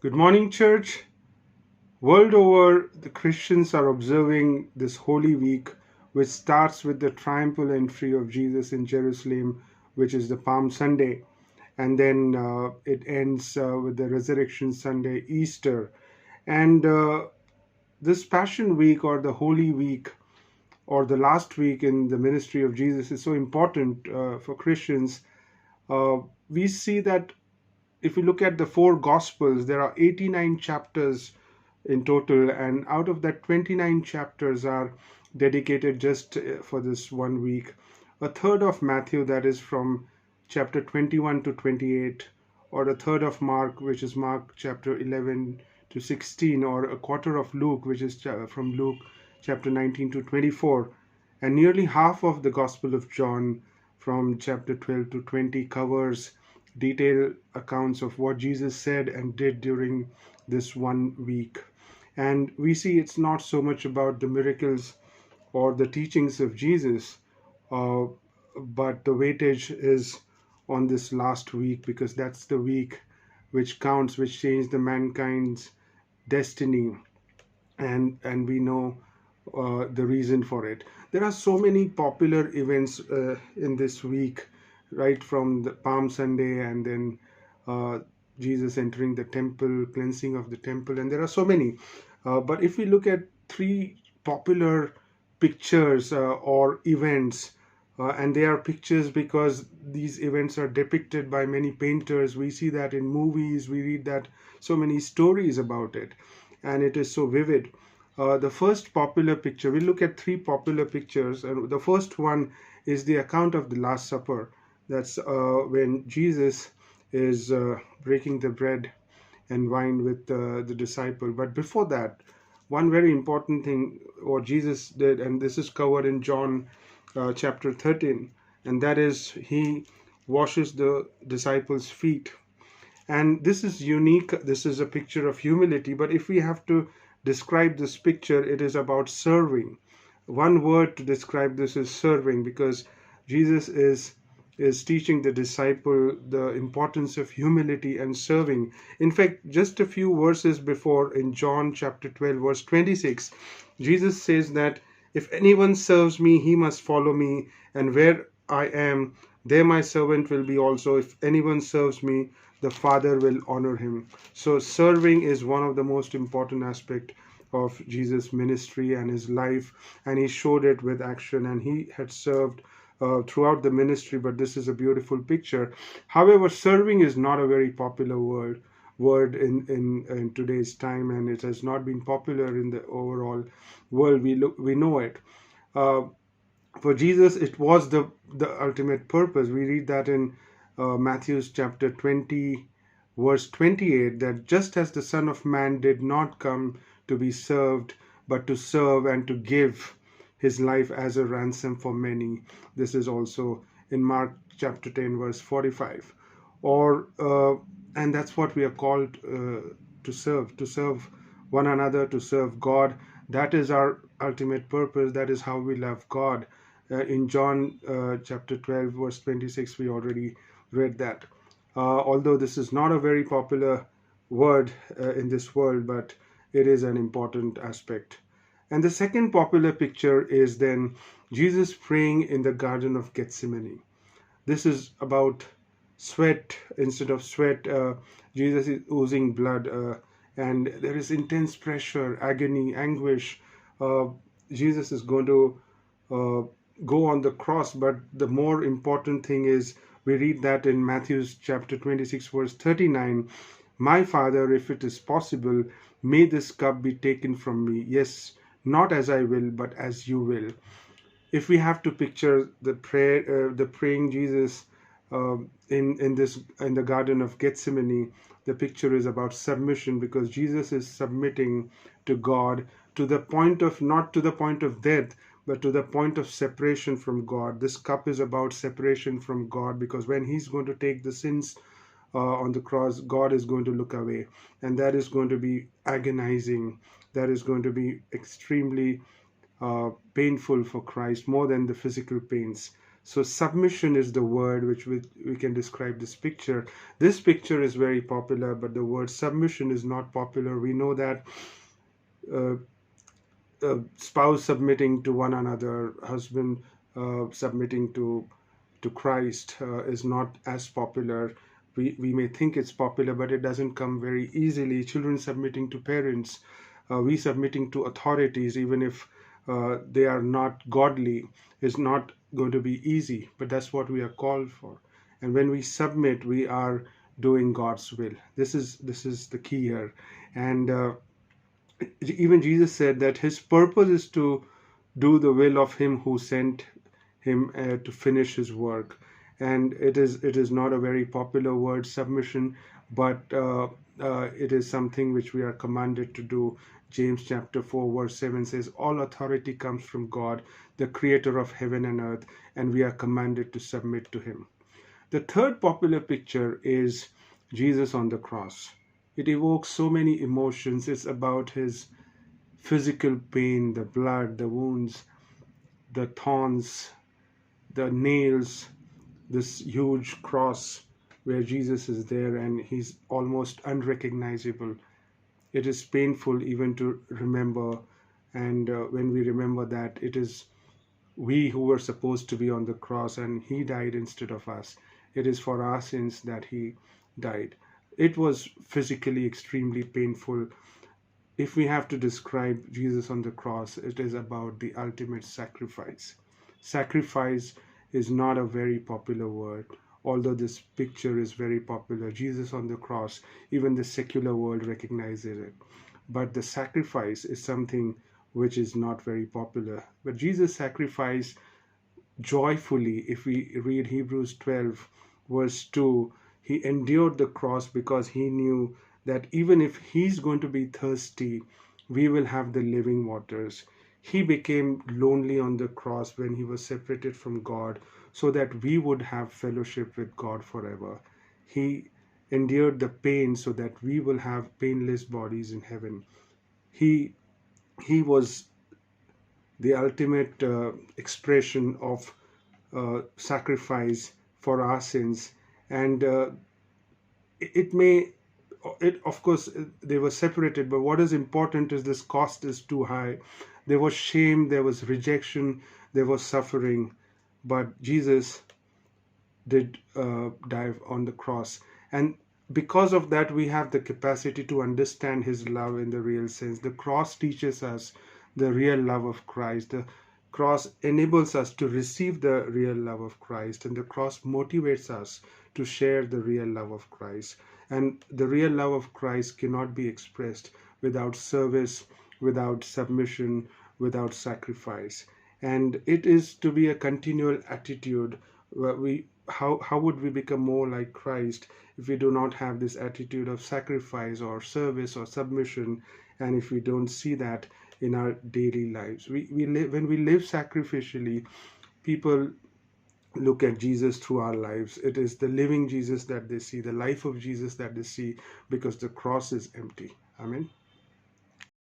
Good morning, church. World over, the Christians are observing this Holy Week, which starts with the triumphal entry of Jesus in Jerusalem, which is the Palm Sunday, and then it ends with the Resurrection Sunday, Easter. And this Passion Week or the Holy Week or the last week in the ministry of Jesus is so important for Christians. Uh, we see that if you look at the four Gospels, there are 89 chapters in total, and out of that, 29 chapters are dedicated just for this one week. A third of Matthew, that is from chapter 21 to 28, or a third of Mark, which is Mark chapter 11 to 16, or a quarter of Luke, which is from Luke chapter 19 to 24, and nearly half of the Gospel of John from chapter 12 to 20 covers detailed accounts of what Jesus said and did during this one week. And we see it's not so much about the miracles or the teachings of Jesus, uh, but the weightage is on this last week because that's the week which counts, which changed the mankind's destiny, and we know the reason for it. There are so many popular events in this week, right from the Palm Sunday and then uh, Jesus entering the temple, cleansing of the temple, and there are so many. But if we look at three popular pictures or events, and they are pictures because these events are depicted by many painters. We see that in movies, we read that so many stories about it, and it is so vivid. The first popular picture, we look at three popular pictures, and the first one is the account of the Last Supper. That's when Jesus is breaking the bread and wine with the disciple. But before that, one very important thing what Jesus did, and this is covered in John chapter 13, and that is he washes the disciples' feet. And this is unique. This is a picture of humility. But if we have to describe this picture, it is about serving. One word to describe this is serving, because Jesus is teaching the disciple the importance of humility and serving. In fact, just a few verses before, in John chapter 12 verse 26, Jesus says that if anyone serves me, he must follow me, and where I am, there my servant will be also. If anyone serves me, the Father will honor him. So serving is one of the most important aspect of Jesus' ministry and his life, and he showed it with action, and he had served throughout the ministry. But this is a beautiful picture. However, serving is not a very popular word in today's time, and it has not been popular in the overall world. We know it. Uh, for Jesus, it was the ultimate purpose. We read that in Matthew's chapter 20, verse 28, that just as the Son of Man did not come to be served, but to serve and to give his life as a ransom for many. This is also in Mark chapter 10, verse 45. Or and that's what we are called to serve one another, to serve God. That is our ultimate purpose. That is how we love God. In John chapter 12, verse 26, we already read that. Although this is not a very popular word in this world, but it is an important aspect. And the second popular picture is then Jesus praying in the Garden of Gethsemane. This is about sweat. Instead of sweat, Jesus is oozing blood, and there is intense pressure, agony, anguish. Uh, Jesus is going to uh, go on the cross, but the more important thing is we read that in Matthew's chapter 26, verse 39. My Father, if it is possible, may this cup be taken from me. Yes, not as I will, but as you will. If we have to picture the prayer, the praying Jesus in the Garden of Gethsemane, the picture is about submission, because Jesus is submitting to God to the point of, not to the point of death, but to the point of separation from God. This cup is about separation from God, because when he's going to take the sins on the cross, God is going to look away, and that is going to be agonizing. That is going to be extremely painful for Christ, more than the physical pains. So submission is the word which we can describe this picture. This picture is very popular, but the word submission is not popular. We know that uh, spouse submitting to one another, husband submitting to Christ is not as popular. We may think it's popular, but it doesn't come very easily. Children submitting to parents, we submitting to authorities, even if they are not godly, is not going to be easy. But that's what we are called for. And when we submit, we are doing God's will. This is the key here. And even Jesus said that his purpose is to do the will of him who sent him to finish his work. And it is not a very popular word, submission, but it is something which we are commanded to do. James chapter 4 verse 7 says, all authority comes from God, the creator of heaven and earth, and we are commanded to submit to him. The third popular picture is Jesus on the cross. It evokes so many emotions. It's about his physical pain, the blood, the wounds, the thorns, the nails, this huge cross where Jesus is there and he's almost unrecognizable. It is painful even to remember, and when we remember that it is we who were supposed to be on the cross and he died instead of us. It is for our sins that he died. It was physically extremely painful. If we have to describe Jesus on the cross, it is about the ultimate sacrifice. Sacrifice is not a very popular word, although this picture is very popular. Jesus on the cross, even the secular world recognizes it. But the sacrifice is something which is not very popular. But Jesus sacrificed joyfully. If we read Hebrews 12, verse 2, he endured the cross because he knew that even if he's going to be thirsty, we will have the living waters. He became lonely on the cross when he was separated from God so that we would have fellowship with God forever. He endured the pain so that we will have painless bodies in heaven. He he was the ultimate expression of sacrifice for our sins. And it may it of course they were separated, but what is important is this cost is too high. There was shame, there was rejection, there was suffering, but Jesus did die on the cross. And because of that, we have the capacity to understand his love in the real sense. The cross teaches us the real love of Christ. The cross enables us to receive the real love of Christ, and the cross motivates us to share the real love of Christ. And the real love of Christ cannot be expressed without service, without submission, without sacrifice. And it is to be a continual attitude where we how would we become more like Christ if we do not have this attitude of sacrifice or service or submission, and if we don't see that in our daily lives? We live when we live sacrificially, people look at Jesus through our lives. It is the living Jesus that they see, the life of Jesus that they see, because the cross is empty. Amen.